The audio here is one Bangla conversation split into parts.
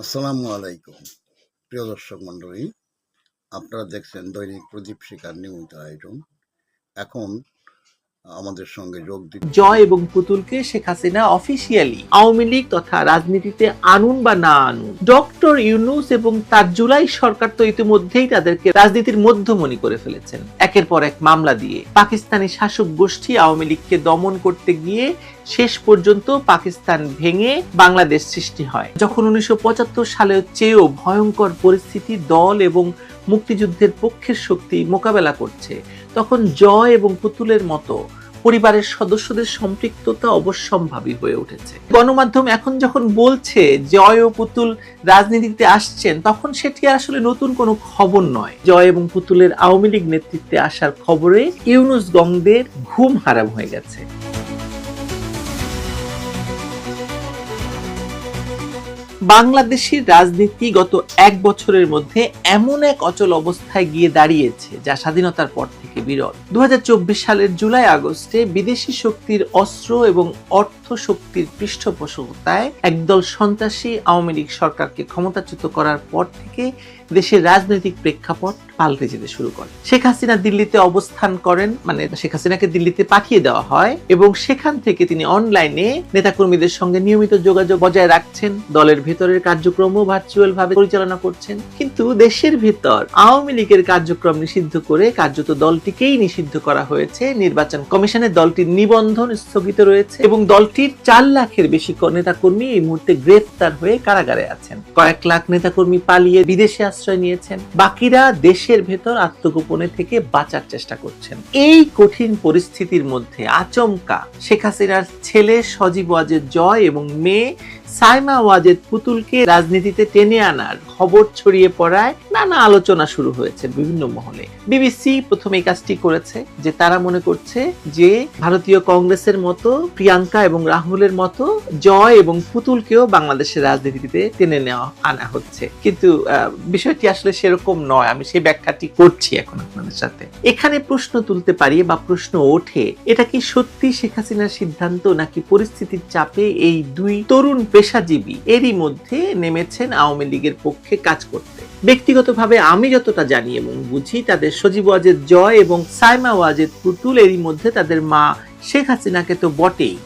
আসসালামু আলাইকুম প্রিয় দর্শক মণ্ডলী, আপনারা দেখছেন দৈনিক প্রদীপ শিকার নিয়মিত আয়োজন। এখন আমাদের সঙ্গে যোগ দিতে জয় এবং পুতুলকে শেখ হাসিনা অফিসিয়ালি আওয়ামী লীগ তথা রাজনীতিতে আনুন বা না আনুন, ডক্টর ইউনূস এবং তার জুলাই সরকার তো ইতিমধ্যেই তাদেরকে রাজনীতির মধ্যমণি করে ফেলেছেন একের পর এক মামলা দিয়ে। পাকিস্তানি শাসক গোষ্ঠী আওয়ামী লীগকে দমন করতে গিয়ে শেষ পর্যন্ত পাকিস্তান ভেঙে বাংলাদেশ সৃষ্টি হয়। যখন 1975 সালের চেয়েও ভয়ঙ্কর পরিস্থিতি দল এবং মুক্তিযুদ্ধের পক্ষের শক্তি মোকাবেলা করছে, তখন জয় এবং পুতুলের মতো পরিবারের সদস্যদের সম্পৃক্ততা অবশ্যম্ভাবী হয়ে উঠেছে। গণমাধ্যম এখন যখন বলছে জয় ও পুতুল রাজনীতিতে আসছেন, তখন সেটি আসলে নতুন কোনো খবর নয়। জয় এবং পুতুলের আওয়ামী লীগ নেতৃত্বে আসার খবরে ইউনূস গংদের ঘুম হারাম হয়ে গেছে। বাংলাদেশের রাজনীতি গত এক বছরের মধ্যে এমন এক অচল অবস্থায় গিয়ে দাঁড়িয়েছে যা স্বাধীনতার পর থেকে বিরল। 2024 সালের জুলাই আগস্টে বিদেশি শক্তির অস্ত্র এবং অর্থ শক্তির পৃষ্ঠপোষকতায় একদল সন্ত্রাসী আওয়ামী লীগ সরকারকে ক্ষমতাচ্যুত করার পর থেকে দেশের রাজনৈতিক প্রেক্ষাপট পাল্টে যেতে শুরু করে। শেখ হাসিনা দিল্লিতে অবস্থান করেন, মানে শেখ হাসিনাকে দিল্লিতে পাঠিয়ে দেওয়া হয় এবং সেখান থেকে তিনি অনলাইনে নেতাকর্মীদের সঙ্গে নিয়মিত যোগাযোগ বজায় রাখছেন, দলের ভেতরের কার্যক্রমও ভার্চুয়াল ভাবে পরিচালনা করছেন। কিন্তু দেশের ভেতর আওয়ামী লীগের কার্যক্রম নিষিদ্ধ করে কার্যত দলটিকেই নিষিদ্ধ করা হয়েছে। নির্বাচন কমিশনে দলটির নিবন্ধন স্থগিত রয়েছে এবং দলটির 4 লাখের বেশি নেতাকর্মী এই মুহূর্তে গ্রেফতার হয়ে কারাগারে আছেন। কয়েক লাখ নেতাকর্মী পালিয়ে বিদেশে আশ্রয় নিয়েছেন, বাকিরা দেশের ভেতর আত্মগোপনে থেকে বাঁচার চেষ্টা করছেন। এই কঠিন পরিস্থিতির মধ্যে আচমকা শেখ হাসিনার ছেলে সজীব ওয়াজেদ জয় এবং মেয়ে সাইমা ওয়াজেদ পুতুলকে রাজনীতিতে টেনে আনার খবর ছড়িয়ে পড়ায় নানা আলোচনা শুরু হয়েছে বিভিন্ন মহলে। বিবিসি প্রথমে এই কাজটি করেছে যে তারা মনে করছে যে ভারতীয় কংগ্রেসের মতো প্রিয়াঙ্কা এবং রাহুলের মতো জয় এবং পুতুলকেও বাংলাদেশের রাজনীতিতে টেনে আনা হচ্ছে, কিন্তু বিষয়টি আসলে সেরকম নয়। আমি সেই ব্যাখ্যাটি করছি এখন আপনাদের সাথে। এখানে প্রশ্ন তুলতে পারি বা প্রশ্ন ওঠে, এটা কি সত্যি শেখ হাসিনার সিদ্ধান্ত নাকি পরিস্থিতির চাপে এই দুই তরুণ পেশাজীবী এরই মধ্যে নেমেছেন আওয়ামী লীগের পক্ষে কাজ করতে? ব্যক্তিগতভাবে আমি যতটা জানি এবং বুঝি, তাদের সজীব ওয়াজেদ জয় এবং সাইমা ওয়াজেদ পুতুল এরই মধ্যে তাদের মা শেখ হাসিনাকে তো বটেই,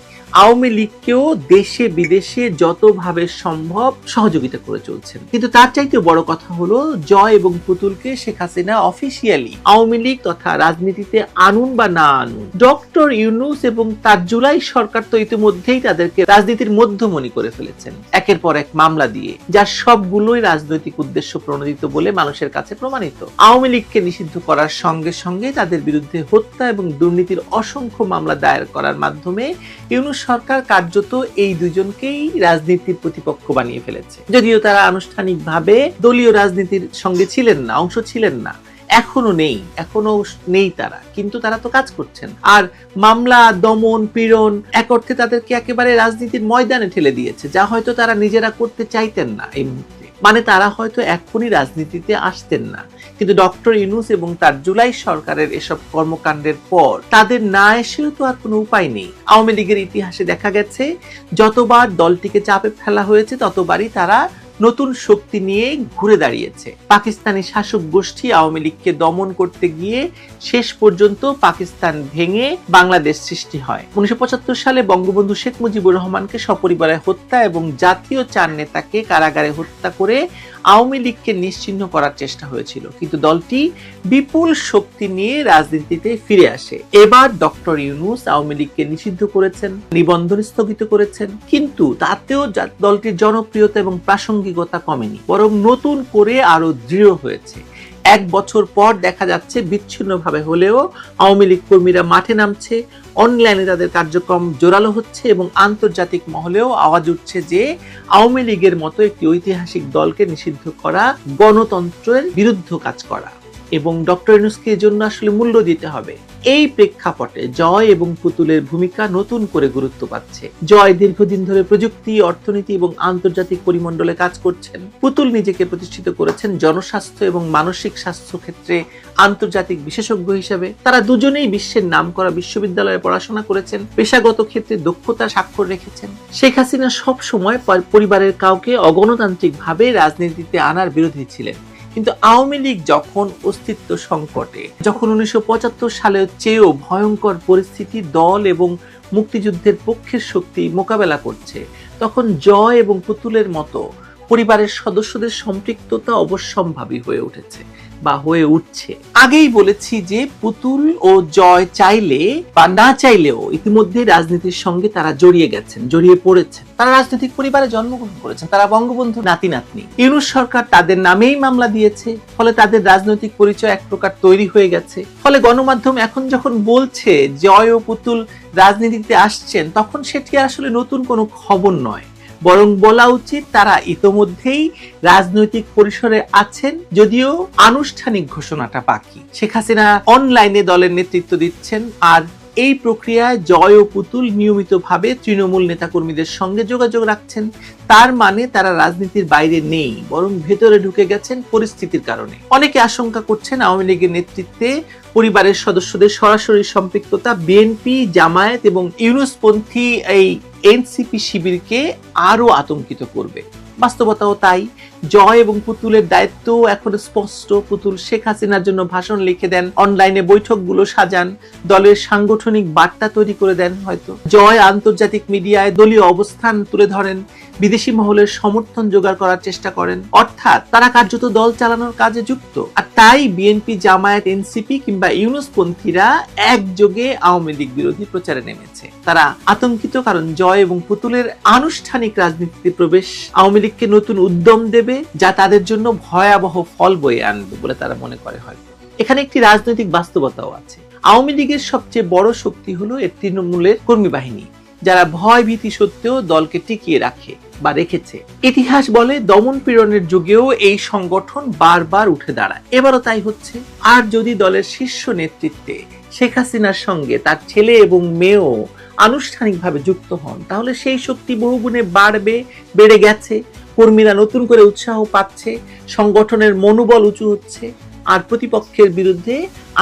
আওয়ামী লীগকেও দেশে বিদেশে যতভাবে সম্ভব সহযোগিতা করে চলছেন। কিন্তু তার চাইতে বড় কথা হলো জয় এবং পুতুলকে শেখ হাসিনা অফিসিয়ালি আওয়ামী লীগ তথা রাজনীতিতে আনুন বা না আনুন, ডক্টর ইউনূস এবং তার জুলাই সরকার তো ইতিমধ্যেই তাদেরকে রাজনীতির মধ্যমণি করে ফেলেছেন একের পর এক মামলা দিয়ে, যার সবগুলোই রাজনৈতিক উদ্দেশ্য প্রণোদিত বলে মানুষের কাছে প্রমাণিত। আওয়ামী লীগকে নিষিদ্ধ করার সঙ্গে সঙ্গে তাদের বিরুদ্ধে হত্যা এবং দুর্নীতির অসংখ্য মামলা দায়ের করার মাধ্যমে ইউনূস সরকার কার্যত এই দুজনকেই রাজনীতির প্রতিপক্ষ বানিয়ে ফেলেছে। যদিও তারা আনুষ্ঠানিকভাবে দলীয় রাজনীতির সঙ্গে ছিলেন না, অংশ ছিলেন না, এখনো নেই তারা, কিন্তু তারা তো কাজ করছেন। আর মামলা, দমন, পীড়ন এক অর্থে তাদেরকে একেবারে রাজনীতির ময়দানে ঠেলে দিয়েছে, যা হয়তো তারা নিজেরা করতে চাইতেন না এই মুহূর্তে। মানে তারা হয়তো এখনই রাজনীতিতে আসতেন না, কিন্তু ডক্টর ইউনূস এবং তার জুলাই সরকারের এসব কর্মকাণ্ডের পর তাদের না এসেও তো আর কোনো উপায় নেই। আওয়ামী লীগের ইতিহাসে দেখা গেছে যতবার দলটিকে চাপে ফেলা হয়েছে ততবারই তারা নতুন শক্তি নিয়ে ঘুরে দাঁড়িয়েছে। পাকিস্তানি শাসক গোষ্ঠী আওয়ামী লীগকে দমন করতে গিয়ে শেষ পর্যন্ত পাকিস্তান ভেঙে বাংলাদেশ সৃষ্টি হয়। 1975 সালে বঙ্গবন্ধু শেখ মুজিবুর রহমানকে সপরিবারে হত্যা এবং জাতীয় 4 নেতাকে কারাগারে হত্যা করে আওয়ামী লীগকে নিশ্চিহ্ন করার চেষ্টা হয়েছিল, কিন্তু দলটি বিপুল শক্তি নিয়ে রাজনীতিতে ফিরে আসে। এবার ডক্টর ইউনূস আওয়ামী লীগকে নিষিদ্ধ করেছেন, নিবন্ধন স্থগিত করেছেন, কিন্তু তাতেও দলটির জনপ্রিয়তা এবং প্রাসঙ্গিকতা কমেনি, বরং নতুন করে আরো দৃঢ় হয়েছে। 1 বছর পর দেখা যাচ্ছে বিচ্ছিন্নভাবে হলেও আওয়ামী লীগ কর্মীরা মাঠে নামছে, অনলাইনে তাদের কার্যক্রম জোরালো হচ্ছে এবং আন্তর্জাতিক মহলেও আওয়াজ উঠছে যে আওয়ামী লীগের মতো একটি ঐতিহাসিক দলকে নিষিদ্ধ করা গণতন্ত্রের বিরুদ্ধ কাজ করা এবং ডক্টর ইউনূসকে এর জন্য আসলে মূল্য দিতে হবে। এই প্রেক্ষাপটে জয় এবং পুতুলের ভূমিকা নতুন করে গুরুত্ব পাচ্ছে। জয় দীর্ঘদিন ধরে প্রযুক্তি, অর্থনীতি এবং আন্তর্জাতিক পরিমণ্ডলে কাজ করছেন। পুতুল নিজেকে প্রতিষ্ঠিত করেছেন জনস্বাস্থ্য এবং মানসিক স্বাস্থ্য ক্ষেত্রে আন্তর্জাতিক বিশেষজ্ঞ হিসেবে। তারা দুজনেই বিশ্বের নামকরা বিশ্ববিদ্যালয়ে পড়াশোনা করেছেন, পেশাগত ক্ষেত্রে দক্ষতা স্বাক্ষর রেখেছেন। শেখ হাসিনা সব সময় পরিবারের কাউকে অগণতান্ত্রিকভাবে রাজনীতিতে আনার বিরোধী ছিলেন। কিন্তু আওয়ামী লীগ যখন অস্তিত্ব সংকটে, যখন 1975 সালের চেয়েও ভয়ঙ্কর পরিস্থিতি দল এবং মুক্তিযুদ্ধের পক্ষের শক্তি মোকাবেলা করছে, তখন জয় এবং পুতুলের মতো পরিবারের সদস্যদের সম্পৃক্ততা অবশ্যম্ভাবী হয়ে উঠেছে বা হয়ে উঠছে। আগেই বলেছি যে পুতুল ও জয় চাইলে বা না চাইলেও ইতিমধ্যে রাজনীতির সঙ্গে তারা জড়িয়ে পড়েছেন। তারা রাজনৈতিক পরিবারে জন্মগ্রহণ করেছেন, তারা বঙ্গবন্ধু নাতি নাতনি। ইউনূস সরকার তাদের নামেই মামলা দিয়েছে, ফলে তাদের রাজনৈতিক পরিচয় এক প্রকার তৈরি হয়ে গেছে। ফলে গণমাধ্যম এখন যখন বলছে জয় ও পুতুল রাজনীতিতে আসছেন, তখন সেটি আসলে নতুন কোনো খবর নয়, বরং বলা উচিত তারা ইতোমধ্যেই রাজনৈতিক পরিসরে আছেন, যদিও আনুষ্ঠানিক ঘোষণাটা বাকি। শেখ হাসিনা অনলাইনে দলের নেতৃত্ব দিচ্ছেন, আর এই প্রক্রিয়ায় জয় ও পুতুল নিয়মিতভাবে তৃণমূল নেতাকর্মীদের সঙ্গে যোগাযোগ রাখছেন। তার মানে তারা রাজনীতির বাইরে নেই, বরং ভেতরে ঢুকে গেছেন পরিস্থিতির কারণে। অনেকে আশঙ্কা করছেন আওয়ামী লীগের নেতৃত্বে পরিবারের সদস্যদের সরাসরি সম্পৃক্ততা বিএনপি, জামায়াত এবং ইউনূসপন্থী এই এনসিপি শিবিরকে আরো আতঙ্কিত করবে। বাস্তবতাও তাই। জয় এবং পুতুলের দায়িত্ব এখন স্পষ্ট। পুতুল শেখ হাসিনার জন্য ভাষণ লিখে দেন, অনলাইনে বৈঠকগুলো সাজান, দলের সাংগঠনিক বার্তা তৈরি করে দেন। হয়তো জয় আন্তর্জাতিক মিডিয়ায় দলীয় অবস্থান তুলে ধরেন, বিদেশি মহলের সমর্থন জোগাড় করার চেষ্টা করেন, অর্থাৎ তারা কার্যত দল চালানোর কাজে যুক্ত। আর তাই বিএনপি, জামায়াত, এনসিপি কিংবা ইউনূসপন্থীরা একযোগে আওয়ামী লীগ বিরোধী প্রচারে নেমেছে। তারা আতঙ্কিত কারণ জয় এবং পুতুলের আনুষ্ঠানিক রাজনীতিতে প্রবেশ আওয়ামী লীগকে নতুন উদ্যম দেবে, যা তাদের জন্য ভয়াবহ ফল বয়ে আনবে বলে তারা মনে করে। হয়তো এখানে একটি রাজনৈতিক বাস্তবতাও আছে। আওয়ামী লীগের সবচেয়ে বড় শক্তি হলো এর তৃণমূলের কর্মী বাহিনী, যারা ভয় ভীতি সত্ত্বেও দলকে টিকিয়ে রাখে বা রেখেছে। ইতিহাস বলে দমন পীড়নের যুগেও এই সংগঠন বারবার উঠে দাঁড়ায়, এবারও তাই হচ্ছে। আর যদি দলের শীর্ষ নেতৃত্বে শেখ হাসিনার সঙ্গে তার ছেলে এবং মেয়েও আনুষ্ঠানিকভাবে যুক্ত হন, তাহলে সেই শক্তি বহুগুণে বেড়ে গেছে। কর্মীরা নতুন করে উৎসাহ পাচ্ছে, সংগঠনের মনোবল উঁচু হচ্ছে, আর প্রতিপক্ষের বিরুদ্ধে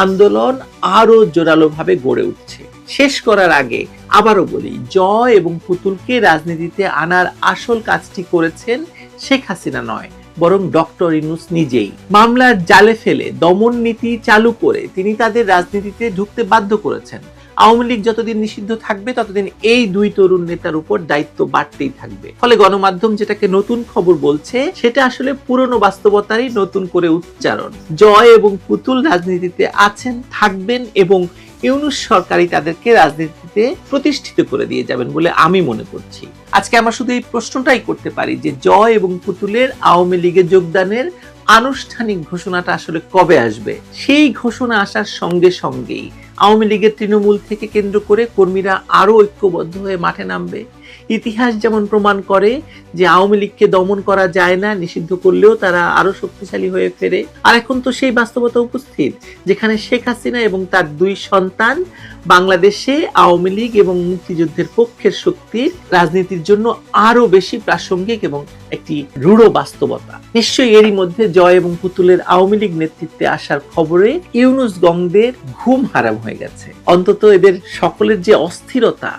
আন্দোলন আরো জোরালোভাবে গড়ে উঠছে। শেষ করার আগে আবারও বলি, জয় এবং পুতুলকে রাজনীতিতে আনার আসল কাজটি করেছেন শেখ হাসিনা নয়, বরং ডক্টর ইউনূস নিজেই। মামলার জালে ফেলে দমন নীতি চালু করে তিনি তাদের রাজনীতিতে ঢুকতে বাধ্য করেছেন। আওয়ামী লীগ যতদিন নিষিদ্ধ থাকবে, ততদিন এই দুই তরুণ নেতার উপর দায়িত্ব বাড়তেই থাকবে। ফলে গণমাধ্যম যেটাকে নতুন খবর বলছে, সেটা আসলে পুরনো বাস্তবতারই নতুন করে উচ্চারণ। জয় এবং পুতুল রাজনীতিতে আছেন, থাকবেন, এবং ইউনূস সরকারই তাদেরকে রাজনীতিতে প্রতিষ্ঠিত করে দিয়ে যাবেন বলে আমি মনে করছি। আজকে আমরা শুধু এই প্রশ্নটাই করতে পারি যে জয় এবং পুতুলের আওয়ামী লীগে যোগদানের আনুষ্ঠানিক ঘোষণাটা আসলে কবে আসবে। সেই ঘোষণা আসার সঙ্গে সঙ্গেই আওয়ামী লীগের তৃণমূল থেকে কেন্দ্র করে কর্মীরা আরো ঐক্যবদ্ধ হয়ে মাঠে নামবে। ইতিহাস যেমন প্রমাণ করে যে আওয়ামী লীগকে দমন করা যায় না, নিষিদ্ধ করলেও তারা আরো শক্তিশালী হয়ে ফেরে। আর এখন তো সেই বাস্তবতা উপস্থিত, যেখানে শেখ হাসিনা এবং তার দুই সন্তান বাংলাদেশে আওয়ামী লীগ এবং মুক্তিযুদ্ধের পক্ষের শক্তির রাজনীতির জন্য আরো বেশি প্রাসঙ্গিক এবং একটি রূঢ় বাস্তবতা। নিশ্চয়ই এরই মধ্যে জয় এবং পুতুলের আওয়ামী লীগ নেতৃত্বে আসার খবরে ইউনূস গংদের ঘুম হারাম হয়ে গেছে। অন্তত এদের সকলের যে অস্থিরতা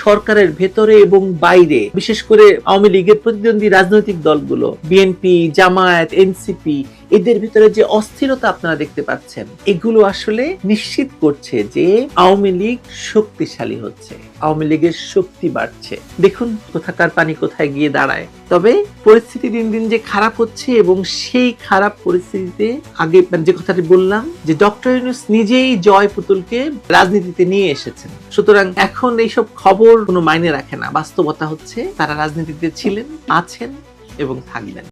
সরকারের ভেতরে এবং বাইরে, বিশেষ করে আওয়ামী লীগের প্রতিদ্বন্দ্বী রাজনৈতিক দলগুলো বিএনপি, জামায়াত, এনসিপি, এদের ভিতরে যে অস্থিরতা আপনারা দেখতে পাচ্ছেন, এগুলো আসলে নিশ্চিত করছে যে আওয়ামী লীগ শক্তিশালী হচ্ছে, আওয়ামী লীগের শক্তি বাড়ছে। দেখুন কোথাকার পানি কোথায় গিয়ে দাঁড়ায়। তবে পরিস্থিতি দিন দিন যে খারাপ হচ্ছে, এবং সেই খারাপ পরিস্থিতিতে আগে যে কথাটি বললাম যে ডক্টর ইউনূস নিজেই জয় পুতুলকে রাজনীতিতে নিয়ে এসেছেন। সুতরাং এখন এইসব খবর কোনো মাইনে রাখে না। বাস্তবতা হচ্ছে তারা রাজনীতিতে ছিলেন, আছেন এবং থাকবেন।